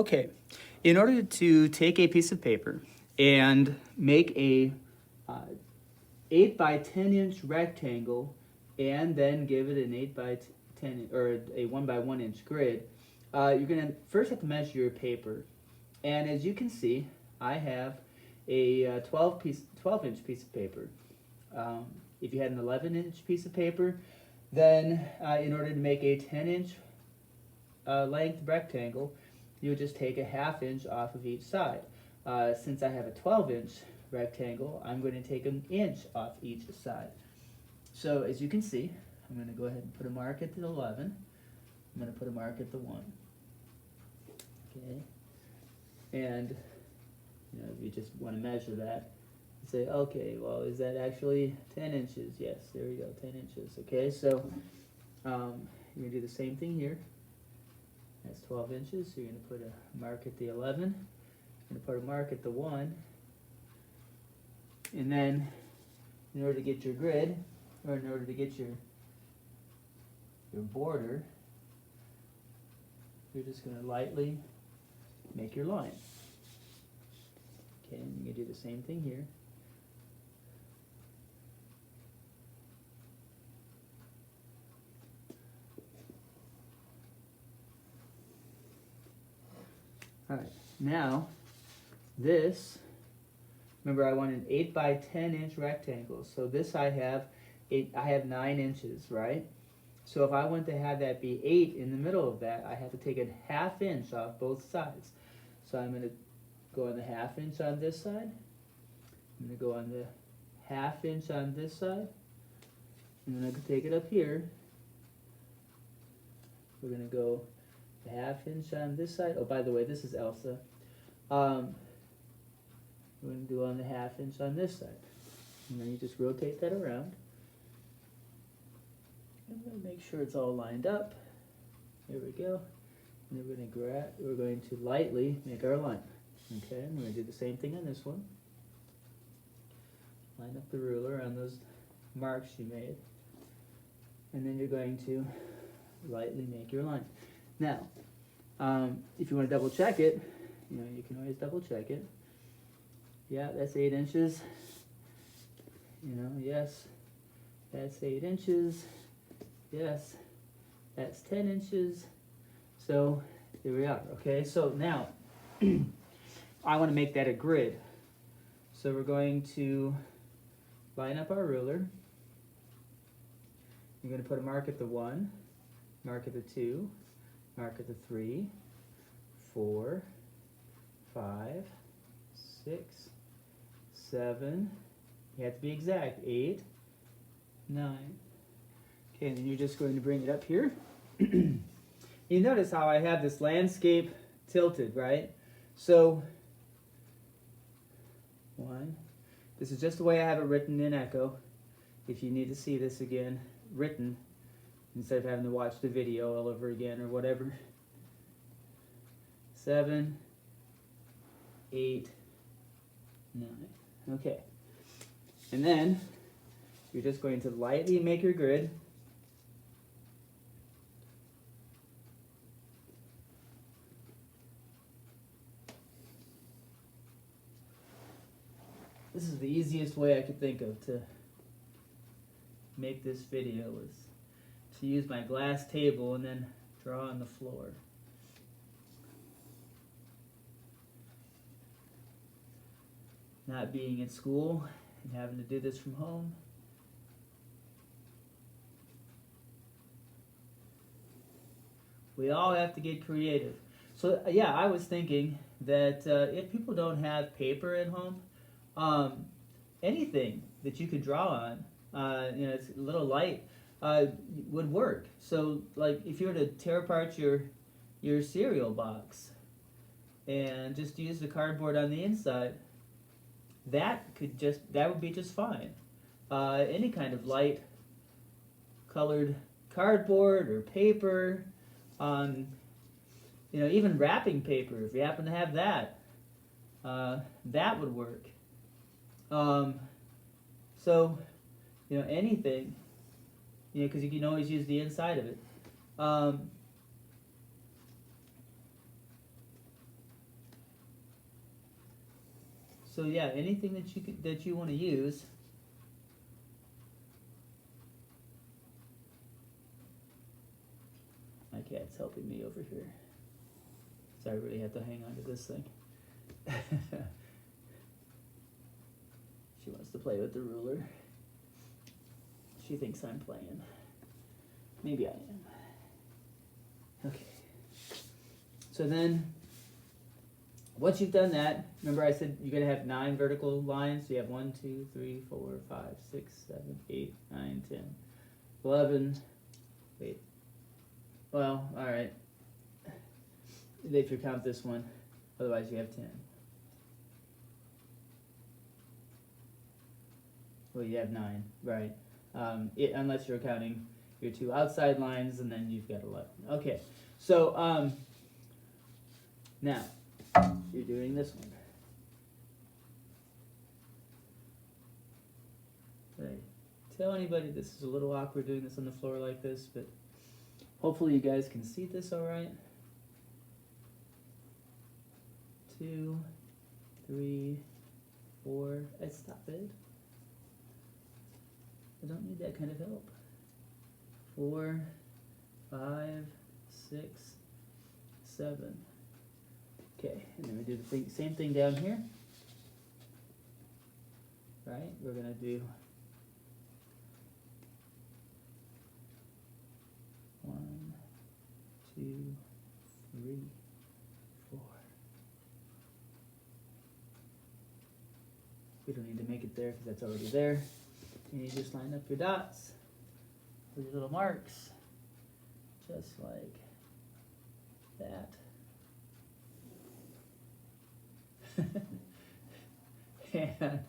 Okay, in order to take a piece of paper and make a 8 by 10 inch rectangle and then give it an 8 by 10 or a 1 by 1 inch grid, you're going to first have to measure your paper. And as you can see, I have a 12 inch piece of paper. If you had an 11 inch piece of paper, then in order to make a 10 inch length rectangle, you would just take a ½ inch off of each side. Since I have a 12 inch rectangle, I'm going to take an inch off each side. So as you can see, I'm going to go ahead and put a mark at the 11. I'm going to put a mark at the 1. Okay. And if you just want to measure that, you say, okay, well, is that actually 10 inches? Yes, there we go, 10 inches. Okay, so you're going to do the same thing here. That's 12 inches, so you're going to put a mark at the 11. You're going to put a mark at the 1. And then, in order to get your grid, or in order to get your border, you're just going to lightly make your line. Okay, and you can do the same thing here. Alright, now this, remember I want an 8 by 10 inch rectangle. So this I have 9 inches, right? So if I want to have that be 8 in the middle of that, I have to take a ½ inch off both sides. So I'm going to go on the ½ inch on this side. I'm going to go on the ½ inch on this side. And then I can take it up here. We're going to go a ½ inch on this side. Oh, by the way, this is Elsa. We're going to do on the ½ inch on this side. And then you just rotate that around. I'm going to make sure it's all lined up. There we go. And then we're going to lightly make our line. Okay, and we're going to do the same thing on this one. Line up the ruler on those marks you made. And then you're going to lightly make your line. Now, if you want to double check it, you can always double check it. Yeah, that's 8 inches. Yes, that's 8 inches. Yes, that's 10 inches. So here we are. Okay, so now I want to make that a grid. So we're going to line up our ruler. You're going to put a mark at the 1, mark at the 2, mark at the 3, 4, 5, 6, 7, you have to be exact, 8, 9. Okay, and then you're just going to bring it up here. You notice how I have this landscape tilted, right? So, 1, this is just the way I have it written in Echo. If you need to see this again, written, instead of having to watch the video all over again or whatever. 7, 8, 9. Okay. And then you're just going to lightly make your grid. This is the easiest way I could think of to make this video, is to use my glass table and then draw on the floor. Not being in school and having to do this from home. We all have to get creative. So yeah, I was thinking that if people don't have paper at home, anything that you could draw on, it's a little light, would work. So like if you were to tear apart your cereal box and just use the cardboard on the inside, that would be just fine. Any kind of light colored cardboard or paper, even wrapping paper, if you happen to have that, that would work. So, anything, because you can always use the inside of it. So yeah, anything that you want to use. My cat's helping me over here, so I really have to hang on to this thing. She wants to play with the ruler. She thinks I'm playing. Maybe I am. Okay. So then, once you've done that, remember I said you're going to have 9 vertical lines. So you have 1, 2, 3, 4, 5, 6, 7, 8, 9, 10, 11. Wait. Well, all right. If you count this one, otherwise you have 10. Well, you have 9, right? Unless you're counting your 2 outside lines, and then you've got 11. Okay, so now you're doing this one. Right. Tell anybody this is a little awkward doing this on the floor like this, but hopefully you guys can see this all right. 2, 3, 4. Stop it. I don't need that kind of help. 4, 5, 6, 7. Okay, and then we do the same thing down here. Right, we're gonna do 1, 2, 3, 4. We don't need to make it there because that's already there. And you just line up your dots with your little marks, just like that. And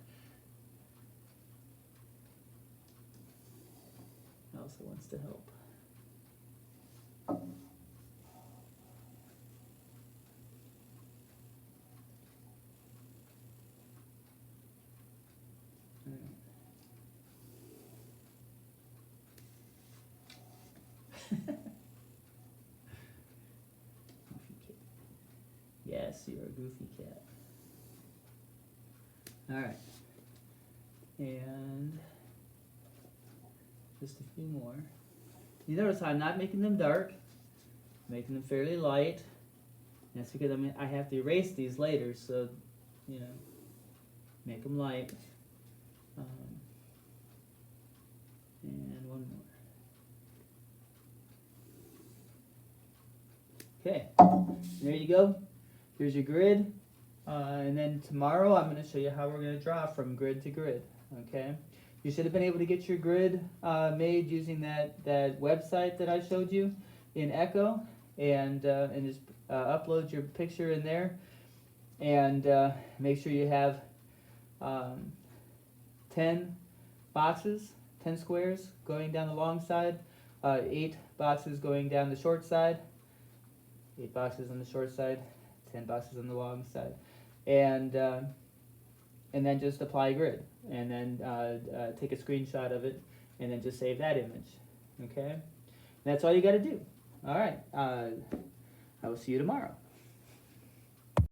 Elsa wants to help. Yes, you're a goofy cat. Alright. And just a few more. You notice I'm not making them dark, I'm making them fairly light. And that's because I have to erase these later, so, you know, make them light. And one more. Okay, there you go. Here's your grid. And then tomorrow I'm going to show you how we're going to draw from grid to grid. Okay, you should have been able to get your grid made using that website that I showed you in Echo, and just upload your picture in there, and make sure you have 10 boxes, 10 squares going down the long side, 8 boxes going down the short side, 8 boxes on the short side, 10 boxes on the long side, and then just apply grid, and then take a screenshot of it, and then just save that image. Okay, and that's all you got to do. All right, I will see you tomorrow.